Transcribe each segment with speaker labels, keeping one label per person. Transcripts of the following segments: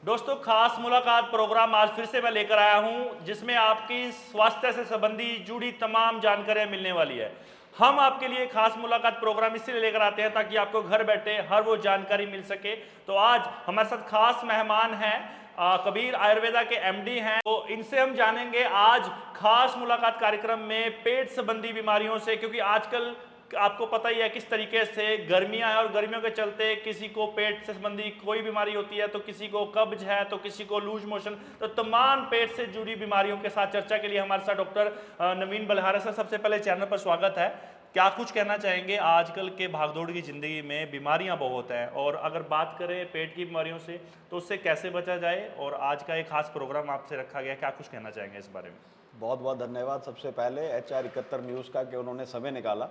Speaker 1: दोस्तों, खास मुलाकात प्रोग्राम आज फिर से मैं लेकर आया हूं, जिसमें आपकी स्वास्थ्य से संबंधी जुड़ी तमाम जानकारियां मिलने वाली है। हम आपके लिए खास मुलाकात प्रोग्राम इसलिए लेकर आते हैं ताकि आपको घर बैठे हर वो जानकारी मिल सके। तो आज हमारे साथ खास मेहमान हैं, कबीर आयुर्वेदा के एमडी हैं। तो इनसे हम जानेंगे आज खास मुलाकात कार्यक्रम में पेट संबंधी बीमारियों से, क्योंकि आजकल आपको पता ही है किस तरीके से गर्मियां हैं और गर्मियों के चलते किसी को पेट से संबंधी कोई बीमारी होती है, तो किसी को कब्ज है, तो किसी को लूज मोशन। तो तमाम पेट से जुड़ी बीमारियों के साथ चर्चा के लिए हमारे साथ डॉक्टर नवीन बलिहारा सर। सबसे पहले चैनल पर स्वागत है। क्या कुछ कहना चाहेंगे? आजकल के भागदौड़ की ज़िंदगी में बीमारियां बहुत हैं, और अगर बात करें पेट की बीमारियों से तो उससे कैसे बचा जाए, और आज का एक खास प्रोग्राम आपसे रखा गया, क्या कुछ कहना चाहेंगे इस बारे में?
Speaker 2: बहुत बहुत धन्यवाद सबसे पहले HR71 न्यूज़ का कि उन्होंने समय निकाला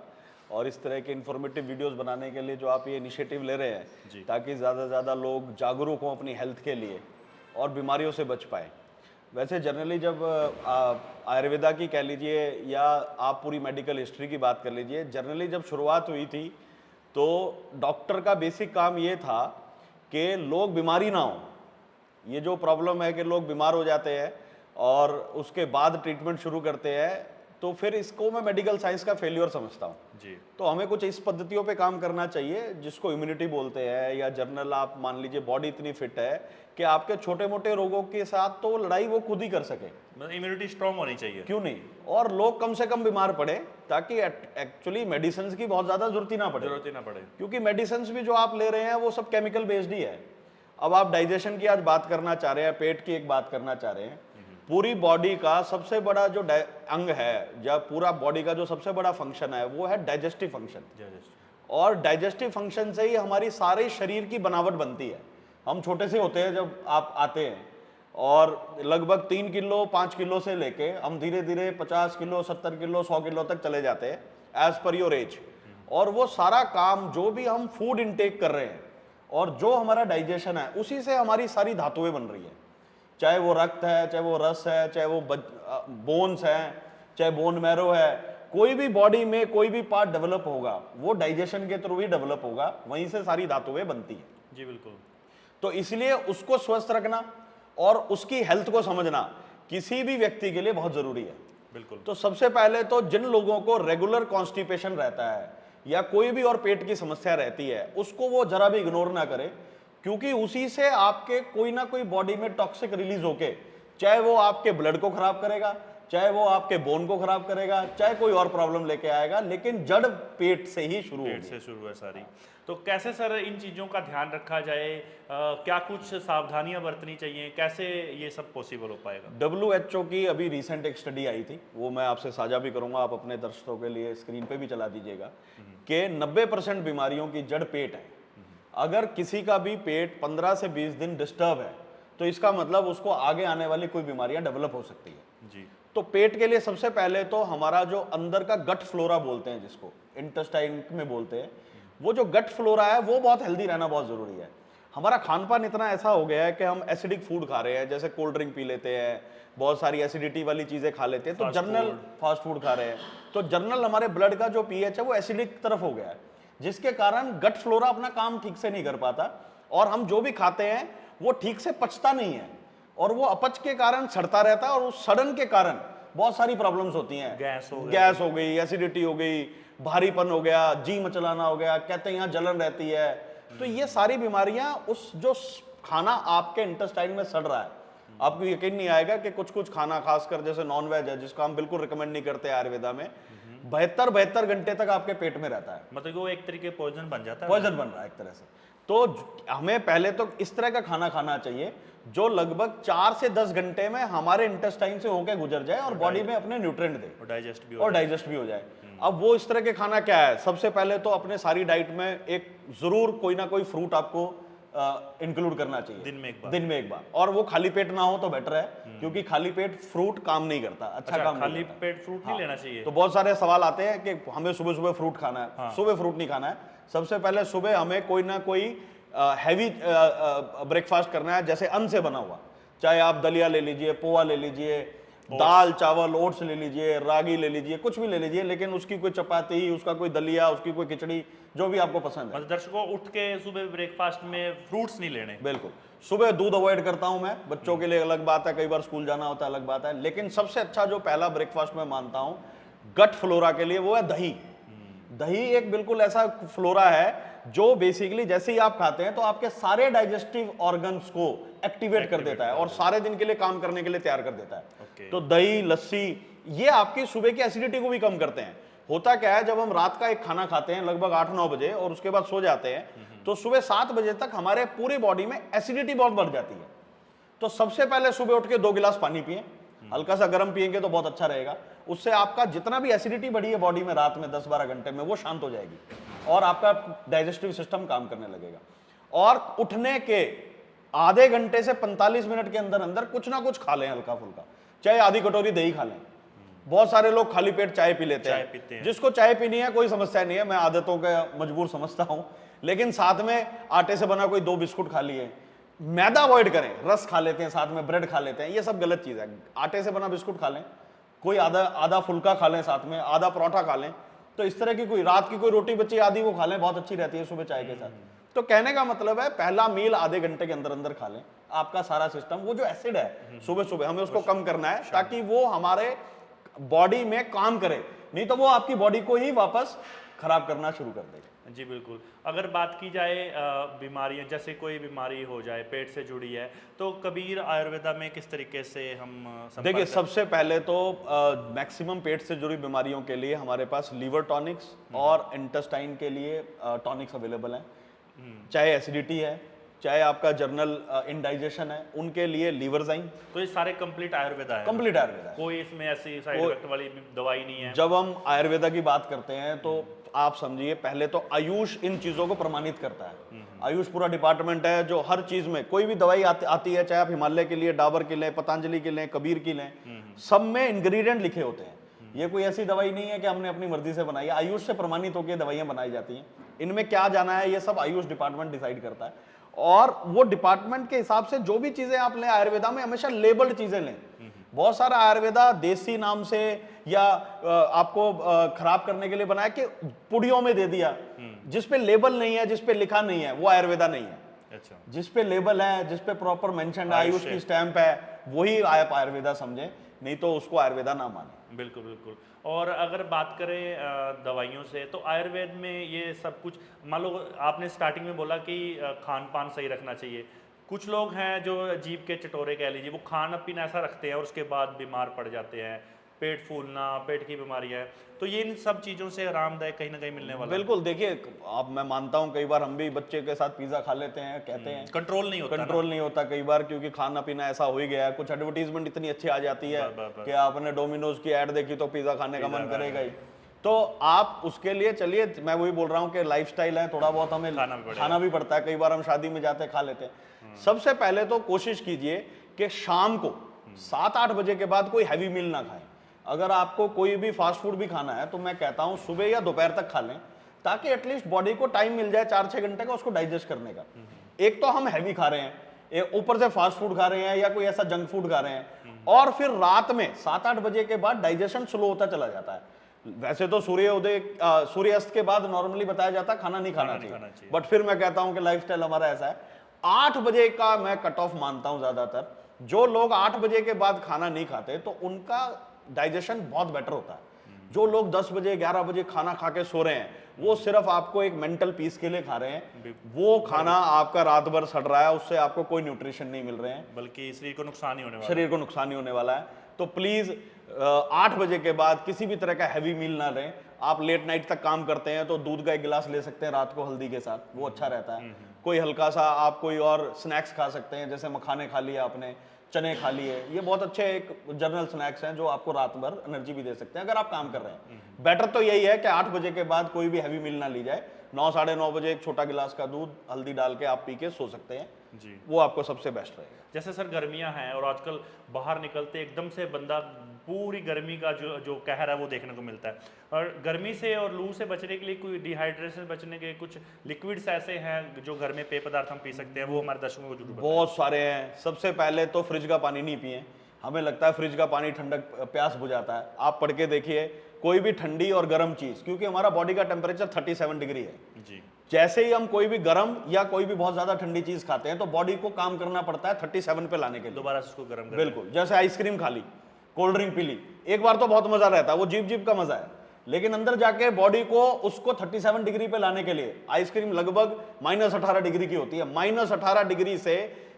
Speaker 2: और इस तरह के इन्फॉर्मेटिव वीडियोस बनाने के लिए जो आप ये इनिशिएटिव ले रहे हैं, ताकि ज़्यादा से ज़्यादा लोग जागरूक हों अपनी हेल्थ के लिए और बीमारियों से बच पाएँ। वैसे जनरली जब आयुर्वेदा की कह लीजिए या आप पूरी मेडिकल हिस्ट्री की बात कर लीजिए, जनरली जब शुरुआत हुई थी तो डॉक्टर का बेसिक काम ये था कि लोग बीमारी ना हो। ये जो प्रॉब्लम है कि लोग बीमार हो जाते हैं और उसके बाद ट्रीटमेंट शुरू करते हैं, तो फिर इसको मैं मेडिकल साइंस का फेल्योर समझता हूँ
Speaker 1: जी।
Speaker 2: तो हमें कुछ इस पद्धतियों पे काम करना चाहिए जिसको इम्यूनिटी बोलते हैं, या जनरल आप मान लीजिए बॉडी इतनी फिट है कि आपके छोटे मोटे रोगों के साथ तो लड़ाई वो खुद ही कर सके।
Speaker 1: मतलब इम्यूनिटी स्ट्रांग होनी चाहिए।
Speaker 2: क्यों नहीं, और लोग कम से कम बीमार पड़े, ताकि एक्चुअली मेडिसिन की बहुत ज्यादा जरूरत ही ना पड़े, क्योंकि मेडिसिन भी जो आप ले रहे हैं वो सब केमिकल बेस्ड ही है। अब आप डाइजेशन की आज बात करना चाह रहे हैं, पेट की एक बात करना चाह रहे हैं। पूरी बॉडी का सबसे बड़ा जो अंग है, या पूरा बॉडी का जो सबसे बड़ा फंक्शन है, वो है डाइजेस्टिव फंक्शन। और डाइजेस्टिव फंक्शन से ही हमारी सारे शरीर की बनावट बनती है। हम छोटे से होते हैं जब आप आते हैं, और लगभग 3 किलो 5 किलो से लेके हम धीरे धीरे 50 किलो 70 किलो 100 किलो तक चले जाते हैं एज पर योर एज। और वो सारा काम जो भी हम फूड इनटेक कर रहे हैं और जो हमारा डाइजेशन है, उसी से हमारी सारी धातुएं बन रही है। चाहे वो रक्त है, चाहे वो रस है, चाहे वो बोन्स है, चाहे बोन मैरो है, कोई भी बॉडी में कोई भी पार्ट डेवलप होगा वो डाइजेशन के थ्रू ही डेवलप होगा, वहीं से सारी धातुएं बनती है।
Speaker 1: जी बिल्कुल।
Speaker 2: तो इसलिए उसको स्वस्थ रखना और उसकी हेल्थ को समझना किसी भी व्यक्ति के लिए बहुत जरूरी है।
Speaker 1: बिल्कुल।
Speaker 2: तो सबसे पहले तो जिन लोगों को रेगुलर कॉन्स्टिपेशन रहता है या कोई भी और पेट की समस्या रहती है, उसको वो जरा भी इग्नोर ना करे, क्योंकि उसी से आपके कोई ना कोई बॉडी में टॉक्सिक रिलीज होके, चाहे वो आपके ब्लड को खराब करेगा, चाहे वो आपके बोन को खराब करेगा, चाहे कोई और प्रॉब्लम लेके आएगा, लेकिन जड़ पेट से ही शुरू होगी।
Speaker 1: पेट से शुरू है सारी। तो कैसे सर इन चीज़ों का ध्यान रखा जाए? क्या कुछ सावधानियां बरतनी चाहिए? कैसे ये सब पॉसिबल हो पाएगा?
Speaker 2: WHO की अभी रिसेंट एक स्टडी आई थी, वो मैं आपसे साझा भी करूंगा, आप अपने दर्शकों के लिए स्क्रीन पे भी चला दीजिएगा, कि 90% बीमारियों की जड़ पेट है। अगर किसी का भी पेट 15 से 20 दिन डिस्टर्ब है, तो इसका मतलब उसको आगे आने वाली कोई बीमारियां डेवलप हो सकती है।
Speaker 1: जी।
Speaker 2: तो पेट के लिए सबसे पहले तो हमारा जो अंदर का गट फ्लोरा बोलते हैं, जिसको इंटेस्टाइन में बोलते हैं, वो जो गट फ्लोरा है वो बहुत हेल्दी रहना बहुत जरूरी है। हमारा खान पान इतना ऐसा हो गया है कि हम एसिडिक फूड खा रहे हैं, जैसे कोल्ड ड्रिंक पी लेते हैं, बहुत सारी एसिडिटी वाली चीजें खा लेते हैं, तो जर्नल फास्ट फूड खा रहे हैं, तो जर्नल हमारे ब्लड का जो पीएच है वो एसिडिक तरफ हो गया है, जिसके कारण गट फ्लोरा अपना काम ठीक से नहीं कर पाता, और हम जो भी खाते हैं वो ठीक से पचता नहीं है, और वो अपच के कारण सड़ता रहता है, और उस सड़न के कारण बहुत सारी प्रॉब्लम्स होती हैं। गैस हो गई, एसिडिटी हो गई, भारीपन हो गया, जी मचलाना हो गया, कहते हैं यहाँ जलन रहती है। तो ये सारी बीमारियां उस जो खाना आपके इंटेस्टाइन में सड़ रहा है, आपको यकीन नहीं आएगा कि कुछ कुछ खाना, खासकर जैसे नॉन वेज है, जिसको हम बिल्कुल रिकमेंड नहीं करते आयुर्वेदा में, 72 घंटे तक आपके पेट में रहता है।
Speaker 1: मतलब वो एक तरीके पॉइजन बन जाता है।
Speaker 2: पॉइजन बन रहा है एक तरह से। तो हमें पहले तो इस तरह का खाना खाना चाहिए जो लगभग 4 से 10 घंटे में हमारे इंटेस्टाइन से होकर गुजर जाए और बॉडी में अपने न्यूट्रिएंट दे
Speaker 1: और डाइजेस्ट भी
Speaker 2: हो जाए। अब वो इस तरह के खाना क्या है? सबसे पहले तो अपने सारी डाइट में एक जरूर कोई ना कोई फ्रूट आपको इंक्लूड करना चाहिए दिन में एक बार, और वो खाली पेट ना हो तो बेटर है, क्योंकि खाली पेट फ्रूट काम नहीं करता, अच्छा काम
Speaker 1: खाली पेट फ्रूट नहीं लेना चाहिए।
Speaker 2: तो बहुत सारे सवाल आते हैं कि हमें सुबह सुबह फ्रूट खाना है। सुबह फ्रूट नहीं खाना है। सबसे पहले सुबह हमें कोई ना कोई हैवी ब्रेकफास्ट करना है, जैसे अन्न से बना हुआ, चाहे आप दलिया ले लीजिए, पोहा ले लीजिए, दाल चावल ओट्स ले लीजिए, रागी ले लीजिए, कुछ भी ले लीजिए, लेकिन उसकी कोई चपाती, उसका कोई दलिया, उसकी कोई खिचड़ी, जो भी आपको पसंद है।
Speaker 1: मतलब दर्शकों उठ के सुबह ब्रेकफास्ट में फ्रूट्स नहीं लेने।
Speaker 2: बिल्कुल, सुबह दूध अवॉइड करता हूं मैं, बच्चों के लिए अलग बात है, कई बार स्कूल जाना होता है अलग बात है, लेकिन सबसे अच्छा जो पहला ब्रेकफास्ट मैं मानता हूं गट फ्लोरा के लिए, वो है दही। दही एक बिल्कुल ऐसा फ्लोरा है जो बेसिकली जैसे ही आप खाते हैं तो आपके सारे डाइजेस्टिव ऑर्गन्स को एक्टिवेट कर देता है और सारे दिन के लिए काम करने के लिए तैयार कर देता है। तो दही, लस्सी, ये आपकी सुबह की एसिडिटी को भी कम करते हैं। होता क्या है, जब हम रात का एक खाना खाते हैं लगभग 8-9 बजे और उसके बाद सो जाते हैं, तो सुबह 7 बजे तक हमारे पूरी बॉडी में एसिडिटी बहुत बढ़ जाती है। तो सबसे पहले सुबह उठ के 2 गिलास पानी पिए, हल्का सा गर्म पिएंगे तो बहुत अच्छा रहेगा। उससे आपका जितना भी एसिडिटी बढ़ी है बॉडी में रात में 10-12 घंटे में, वो शांत हो जाएगी और आपका डाइजेस्टिव सिस्टम काम करने लगेगा। और उठने के आधे घंटे से 45 मिनट के अंदर अंदर कुछ ना कुछ खा लें हल्का फुल्का, चाहे आधी कटोरी दही खा लें। बहुत सारे लोग खाली पेट चाय पी लेते हैं। जिसको चाय पीनी है कोई समस्या नहीं है, मैं आदतों का मजबूर समझता हूं, लेकिन साथ में आटे से बना कोई 2 बिस्कुट खा लिए। मैदा अवॉइड करें, रस खा लेते हैं, साथ में ब्रेड खा लेते हैं, ये सब गलत चीज है। आटे से बना बिस्कुट खा लें, कोई आधा फुल्का खा लें, साथ में आधा परोठा खा लें। तो इस तरह की कोई रात की कोई रोटी बची आधी, वो खा लें, बहुत अच्छी रहती है सुबह चाय के साथ। तो कहने का मतलब है पहला मील आधे घंटे के अंदर अंदर खा लें। आपका सारा सिस्टम, वो जो एसिड है सुबह सुबह हमें उसको कम करना है ताकि वो हमारे बॉडी में काम करे, नहीं तो वो आपकी बॉडी को ही वापस खराब करना शुरू कर देगा।
Speaker 1: जी बिल्कुल। अगर बात की जाए बीमारियां, जैसे कोई बीमारी हो जाए पेट से जुड़ी है, तो कबीर आयुर्वेदा में किस तरीके से हम
Speaker 2: देखिए, सबसे पहले तो मैक्सिमम पेट से जुड़ी बीमारियों के लिए हमारे पास लीवर टॉनिक्स और इंटेस्टाइन के लिए टॉनिक्स अवेलेबल हैं। चाहे एसिडिटी है, चाहे आपका जर्नल इंडाइजेशन है, उनके लिए लीवरजाइन।
Speaker 1: तो ये सारे कंप्लीट आयुर्वेदा है?
Speaker 2: कंप्लीट आयुर्वेदा है,
Speaker 1: कोई इसमें ऐसी साइड इफेक्ट वाली दवाई नहीं है।
Speaker 2: जब हम आयुर्वेदा की बात करते हैं तो आप समझिए, पहले तो आयुष इन चीजों को प्रमाणित करता है। आयुष पूरा डिपार्टमेंट है जो हर चीज में, कोई भी दवाई आती है, चाहे आप हिमालय के लिए, डाबर की लें, पतंजलि की लें, कबीर की लें, सब में इंग्रेडिएंट लिखे होते हैं। ये कोई ऐसी दवाई नहीं है कि हमने अपनी मर्जी से बनाई है, आयुष से प्रमाणित होकर दवाइयां बनाई जाती हैं। इनमें क्या जाना है ये सब आयुष डिपार्टमेंट डिसाइड करता है, और वो डिपार्टमेंट के हिसाब से जो भी चीजें आप लें आयुर्वेदा में, हमेशा लेबल्ड चीजें लें। बहुत सारा आयुर्वेदा देसी नाम से या आपको खराब करने के लिए बनाया कि पुड़ियों में दे दिया, जिस पे लेबल नहीं है, जिस पे लिखा नहीं है, वो आयुर्वेदा नहीं है।
Speaker 1: अच्छा।
Speaker 2: जिस पे लेबल है, जिस पे प्रॉपर मेंशन आयुष की स्टैंप है, वही आप आयुर्वेदा समझे, नहीं तो उसको आयुर्वेदा ना माने।
Speaker 1: बिल्कुल बिल्कुल। और अगर बात करें दवाइयों से, तो आयुर्वेद में ये सब कुछ, मान लो आपने स्टार्टिंग में बोला कि खान पान सही रखना चाहिए। कुछ लोग हैं जो अजीब के चटोरे कह लीजिए, वो खाना पीना ऐसा रखते हैं और उसके बाद बीमार पड़ जाते हैं, पेट फूलना, पेट की बीमारियां, तो ये इन सब चीज़ों से आरामदायक कहीं ना कहीं मिलने वाला है।
Speaker 2: बिल्कुल, देखिए आप, मैं मानता हूँ कई बार हम भी बच्चे के साथ पिज्जा खा लेते हैं, कहते हैं
Speaker 1: कंट्रोल नहीं होता,
Speaker 2: कंट्रोल नहीं होता कई बार, क्योंकि खाना पीना ऐसा हो ही गया है। कुछ एडवर्टीजमेंट इतनी अच्छी आ जाती है कि आपने डोमिनोज की ऐड देखी तो पिज्जा खाने का मन करेगा ही। तो आप उसके लिए चलिए, मैं वही बोल रहा हूँ कि लाइफस्टाइल है, थोड़ा बहुत हमें खाना भी पड़ता है, कई बार हम शादी में जाते हैं खा लेते हैं। सबसे पहले तो कोशिश कीजिए कि शाम को 7-8 बजे के बाद कोई हैवी मील ना खाएं। अगर आपको कोई भी फास्ट फूड भी खाना है तो मैं कहता हूं सुबह या दोपहर तक खा लें, ताकि एटलीस्ट बॉडी को टाइम मिल जाए 4-6 घंटे का उसको डाइजेस्ट करने का। एक तो हम हैवी खा रहे हैं, ऊपर से फास्ट फूड खा रहे हैं या कोई ऐसा जंक फूड खा रहे हैं, और फिर रात में 7-8 बजे के बाद डाइजेशन स्लो होता चला जाता है। वैसे तो सूर्यास्त के बाद नॉर्मली बताया जाता है खाना नहीं खाना चाहिए, बट फिर मैं कहता हूं कि लाइफस्टाइल हमारा ऐसा है। 8 बजे का मैं कट ऑफ मानता हूं ज्यादातर। जो लोग 8 बजे के बाद खाना नहीं खाते तो उनका डाइजेशन बहुत बेटर होता है। जो लोग 10 बजे 11 बजे खाना खा के सो रहे हैं, वो सिर्फ आपको एक मेंटल पीस के लिए खा रहे हैं, वो खाना आपका रात भर सड़ रहा है, उससे आपको कोई न्यूट्रिशन नहीं मिल रहे हैं,
Speaker 1: बल्कि शरीर को नुकसान ही होने वाला है।
Speaker 2: शरीर को नुकसान ही होने वाला है। तो प्लीज 8 बजे के बाद किसी भी तरह का हैवी मील ना लें। आप लेट नाइट तक काम करते हैं तो दूध का 1 गिलास ले सकते हैं रात को हल्दी के साथ, वो अच्छा रहता है। कोई हल्का सा आप कोई और स्नैक्स खा सकते हैं, जैसे मखाने खा लिया आपने, चने खा लिए, ये बहुत अच्छे एक जनरल स्नैक्स हैं जो आपको रात भर एनर्जी भी दे सकते हैं अगर आप काम कर रहे हैं। बेटर तो यही है कि 8 बजे के बाद कोई भी हैवी मील ना ली जाए। 9-9:30 बजे एक छोटा गिलास का दूध हल्दी डाल के आप पी के सो सकते हैं जी, वो आपको सबसे बेस्ट रहेगा।
Speaker 1: जैसे सर गर्मियां हैं और आजकल बाहर निकलते एकदम से बंदा पूरी गर्मी का जो कहर है वो देखने को मिलता है, और गर्मी से और लू से बचने के लिए कोई डिहाइड्रेशन बचने के कुछ लिक्विड्स ऐसे हैं जो घर में पेय पदार्थ हम पी सकते हैं, वो हमारे दर्शकों को जरूर बताएं।
Speaker 2: बहुत सारे हैं। सबसे पहले तो फ्रिज का पानी नहीं पिए, हमें लगता है फ्रिज का पानी ठंडक प्यास बुझाता है। आप पढ़ के देखिए कोई भी ठंडी और गर्म चीज, क्योंकि हमारा बॉडी का टेम्परेचर 37 डिग्री है
Speaker 1: जी।
Speaker 2: जैसे ही हम कोई भी गर्म या कोई भी बहुत ज्यादा ठंडी चीज खाते हैं तो बॉडी को काम करना पड़ता है 37 पे लाने के लिए।
Speaker 1: दोबारा इसको गर्म करना।
Speaker 2: बिल्कुल, जैसे आइसक्रीम खा ली, कोल्ड ड्रिंक पी ली, एक बार तो बहुत मजा रहता है, वो जीप जीप का मजा है, लेकिन अंदर जाके बॉडी को उसको 37 डिग्री पे लाने के लिए आइसक्रीम लगभग -18 डिग्री की होती है। -18 डिग्री से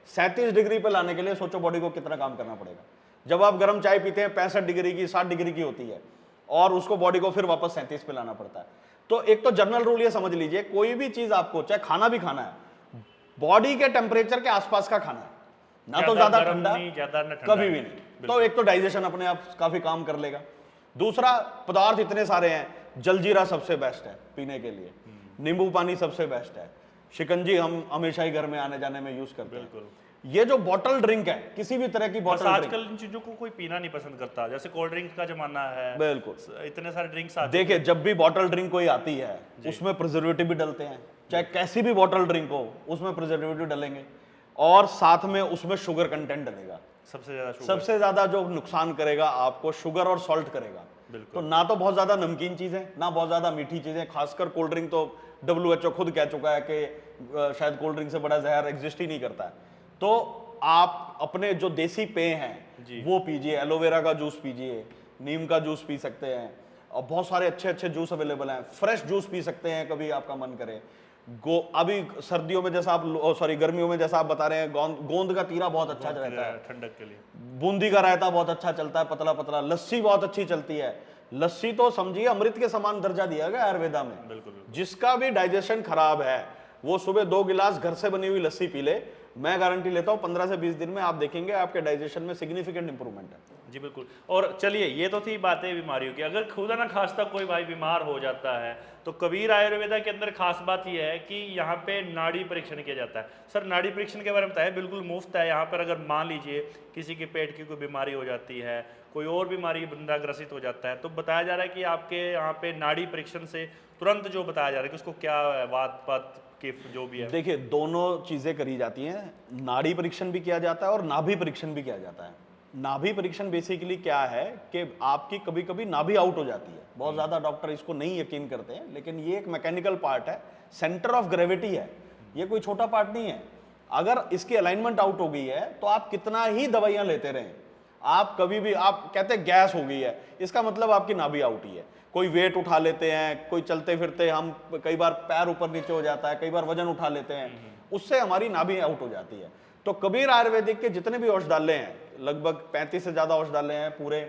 Speaker 2: 37 डिग्री पे लाने के लिए सोचो बॉडी को कितना काम करना पड़ेगा। जब आप गर्म चाय पीते हैं 65 डिग्री की, 60 डिग्री की होती है, और उसको बॉडी को फिर वापस 37 पे लाना पड़ता है। तो एक तो जनरल रूल ये समझ लीजिए, कोई भी चीज आपको, चाहे खाना भी खाना है, बॉडी के टेम्परेचर के आसपास का खाना है, ना तो ज्यादा ठंडा कभी भी नहीं। तो एक तो डाइजेशन अपने आप काफी काम कर लेगा। दूसरा, पदार्थ इतने सारे हैं, जलजीरा सबसे बेस्ट है पीने के लिए, नींबू पानी सबसे बेस्ट है, शिकंजी हम हमेशा ही घर में आने जाने में यूज करते हैं। ये जो बॉटल ड्रिंक है, किसी भी तरह की बॉटल ड्रिंक,
Speaker 1: आजकल इन चीजों को कोई पीना नहीं पसंद करता, जैसे कोल्ड ड्रिंक का जमाना है।
Speaker 2: बिल्कुल,
Speaker 1: इतने सारे ड्रिंक्स आते हैं।
Speaker 2: देखिए जब भी बॉटल ड्रिंक कोई आती है उसमें प्रिजर्वेटिव भी डलते हैं, चाहे कैसी भी बॉटल ड्रिंक हो उसमें प्रिजर्वेटिव डलेंगे, और साथ में उसमें शुगर कंटेंट डलेगा। सबसे ज्यादा जो नुकसान करेगा आपको शुगर और सॉल्ट करेगा। तो ना तो बहुत ज्यादा नमकीन चीजें, ना बहुत ज्यादा मीठी चीजें, खासकर कोल्ड ड्रिंक तो WHO खुद कह चुका है कि शायद कोल्ड ड्रिंक से बड़ा जहर एग्जिस्ट ही नहीं करता है। तो आप अपने जो देसी पेय हैं वो पीजिए, एलोवेरा का जूस पीजिए, नीम का जूस पी सकते हैं, और बहुत सारे अच्छे अच्छे जूस अवेलेबल हैं। फ्रेश जूस पी सकते हैं कभी आपका मन करे। अभी सर्दियों में जैसा आप, सॉरी गर्मियों में जैसा आप बता रहे हैं, गोंद का तीरा बहुत अच्छा रहता है
Speaker 1: ठंडक के लिए,
Speaker 2: बूंदी का रायता बहुत अच्छा चलता है, पतला पतला, लस्सी बहुत अच्छी चलती है। लस्सी तो समझिए अमृत के समान दर्जा दिया गया आयुर्वेदा में।
Speaker 1: बिल्कुल।
Speaker 2: जिसका भी डाइजेशन खराब है वो सुबह 2 गिलास घर से बनी हुई लस्सी पी ले, मैं गारंटी लेता हूं 15 से 20 दिन में आप देखेंगे आपके डाइजेशन में सिग्निफिकेंट इंप्रूवमेंट है।
Speaker 1: जी बिल्कुल। और चलिए, ये तो थी बातें बीमारियों की। अगर खुदा ना खास्ता कोई भाई बीमार हो जाता है तो कबीर आयुर्वेदा के अंदर खास बात यह है कि यहाँ पे नाड़ी परीक्षण किया जाता है। सर, नाड़ी परीक्षण के बारे में बताएं। बिल्कुल मुफ्त है यहाँ पर। अगर मान लीजिए किसी के पेट की कोई बीमारी हो जाती है, कोई और बीमारी बंदा ग्रसित हो जाता है, तो बताया जा रहा है कि आपके यहाँ पे नाड़ी परीक्षण से तुरंत जो बताया जा रहा है कि उसको क्या है, वात पत जो भी है।
Speaker 2: देखिए दोनों चीजें करी जाती हैं, नाड़ी परीक्षण भी किया जाता है और नाभि परीक्षण भी किया जाता है। नाभि परीक्षण बेसिकली क्या है कि आपकी कभी कभी नाभि आउट हो जाती है, बहुत ज्यादा डॉक्टर इसको नहीं यकीन करते हैं, लेकिन ये एक मैकेनिकल पार्ट है, सेंटर ऑफ ग्रेविटी है, ये कोई छोटा पार्ट नहीं है। अगर इसकी अलाइनमेंट आउट हो गई है तो आप कितना ही दवाइयां लेते रहें, आप कभी भी, आप कहते हैं गैस हो गई है, इसका मतलब आपकी नाभि आउट ही है। कोई वेट उठा लेते हैं, कोई चलते फिरते हम कई बार पैर ऊपर नीचे हो जाता है, कई बार वजन उठा लेते हैं, उससे हमारी नाभि आउट हो जाती है। तो कबीर आयुर्वेदिक के जितने भी औषधालय हैं, लगभग 35 से ज्यादा औषधालय हैं पूरे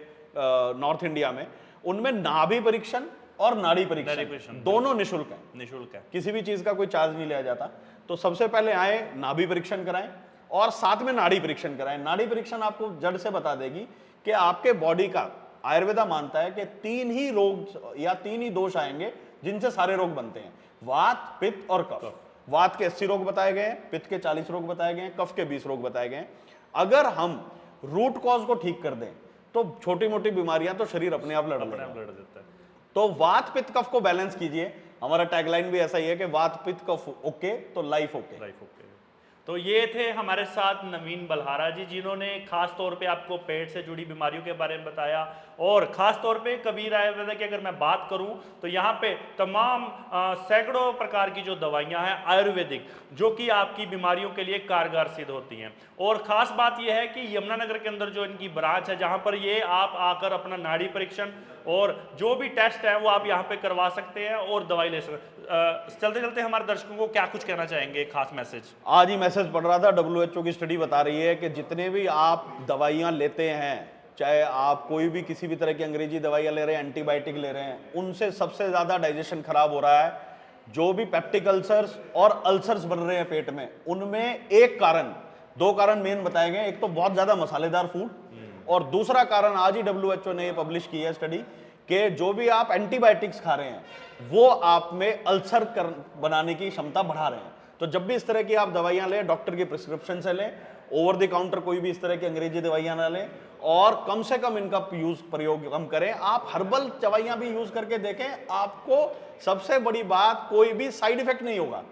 Speaker 2: नॉर्थ इंडिया में, उनमें नाभि परीक्षण और नाड़ी परीक्षण दोनों निःशुल्क है।
Speaker 1: निःशुल्क है,
Speaker 2: किसी भी चीज का कोई चार्ज नहीं लिया जाता। तो सबसे पहले आए नाभि परीक्षण कराएं और साथ में नाड़ी परीक्षण कराएं। नाड़ी परीक्षण आपको जड़ से बता देगी कि आपके बॉडी का, आयुर्वेदा मानता है कि 3 ही रोग या 3 ही दोष आएंगे जिनसे सारे रोग बनते हैं, वात, पित्त और कफ। वात के 80 रोग बताए गए हैं, पित्त के 40 रोग बताए गए हैं, कफ के 20 रोग बताए गए हैं। अगर हम रूट कॉज को ठीक कर दें तो छोटी मोटी बीमारियां तो शरीर अपने आप लड़ देता है। तो वात पित्त कफ को बैलेंस कीजिए। हमारा टैगलाइन भी ऐसा ही है कि वात पित्त कफ ओके तो लाइफ ओके।
Speaker 1: तो ये थे हमारे साथ नवीन बलहारा जी, जिन्होंने खास तौर पे आपको पेट से जुड़ी बीमारियों के बारे में बताया। और खास तौर पे कबीर आयुर्वेदा की अगर मैं बात करूं तो यहाँ पे तमाम सैकड़ों प्रकार की जो दवाइयाँ हैं आयुर्वेदिक, जो कि आपकी बीमारियों के लिए कारगर सिद्ध होती हैं। और ख़ास बात यह है कि यमुनानगर के अंदर जो इनकी ब्रांच है, जहाँ पर ये आप आकर अपना नाड़ी परीक्षण और जो भी टेस्ट है वो आप यहाँ पे करवा सकते हैं और दवाई ले सकते हैं। चलते चलते हमारे दर्शकों को क्या कुछ कहना चाहेंगे, खास मैसेज?
Speaker 2: आज ही मैसेज पढ़ रहा था, WHO की स्टडी बता रही है कि जितने भी आप दवाइयाँ लेते हैं, चाहे आप कोई भी किसी भी तरह की अंग्रेजी दवाइयाँ ले रहे हैं, एंटीबायोटिक ले रहे हैं, उनसे सबसे ज़्यादा डाइजेशन खराब हो रहा है। जो भी पेप्टिक अल्सर्स और अल्सर्स बन रहे हैं पेट में, उनमें एक कारण, 2 कारण मेन बताए गए। एक तो बहुत ज़्यादा मसालेदार फूड, और दूसरा कारण आज ही WHO ने पब्लिश की है स्टडी कि जो भी आप एंटीबायोटिक्स खा रहे हैं वो आप में अल्सर बनाने की क्षमता बढ़ा रहे हैं। तो जब भी इस तरह की आप दवाइयां लें, डॉक्टर की प्रिस्क्रिप्शन से लें, ओवर द काउंटर कोई भी इस तरह की अंग्रेजी दवाइयां ना लें, और कम से कम इनका प्रयोग कम करें। आप हर्बल दवाइयां भी यूज करके देखें, आपको सबसे बड़ी बात, कोई भी साइड इफेक्ट नहीं होगा।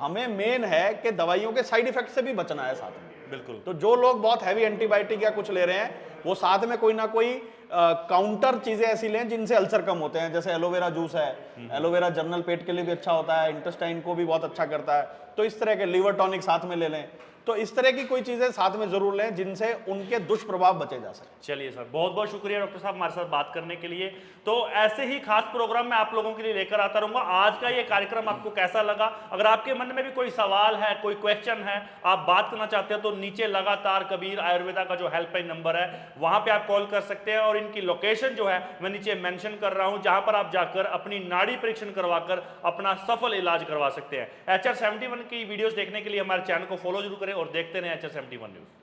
Speaker 2: हमें मेन है कि दवाइयों के साइड इफेक्ट से भी बचना है साथ में।
Speaker 1: बिल्कुल।
Speaker 2: तो जो लोग बहुत हैवी एंटीबायोटिक या कुछ ले रहे हैं, वो साथ में कोई ना कोई काउंटर चीजें ऐसी लें जिनसे अल्सर कम होते हैं, जैसे एलोवेरा जूस है। एलोवेरा जनरल पेट के लिए भी अच्छा होता है, इंटेस्टाइन को भी बहुत अच्छा करता है। तो इस तरह के लिवर टॉनिक साथ में ले लें। तो इस तरह की कोई चीजें साथ में जरूर लें जिनसे उनके दुष्प्रभाव बचे जा सके।
Speaker 1: चलिए सर, बहुत बहुत शुक्रिया डॉक्टर साहब हमारे साथ बात करने के लिए। तो ऐसे ही खास प्रोग्राम मैं आप लोगों के लिए लेकर आता रहूंगा। आज का ये कार्यक्रम आपको कैसा लगा? अगर आपके मन में भी कोई सवाल है, कोई क्वेश्चन है, आप बात करना चाहते हो, तो नीचे लगातार कबीर आयुर्वेदा का जो हेल्पलाइन नंबर है वहां पे आप कॉल कर सकते हैं, और इनकी लोकेशन जो है मैं नीचे मेंशन कर रहा हूं, जहां पर आप जाकर अपनी नाड़ी परीक्षण करवाकर अपना सफल इलाज करवा सकते हैं। HR71 की वीडियोस देखने के लिए हमारे चैनल को फॉलो जरूर करें और देखते रहें HR71 न्यूज।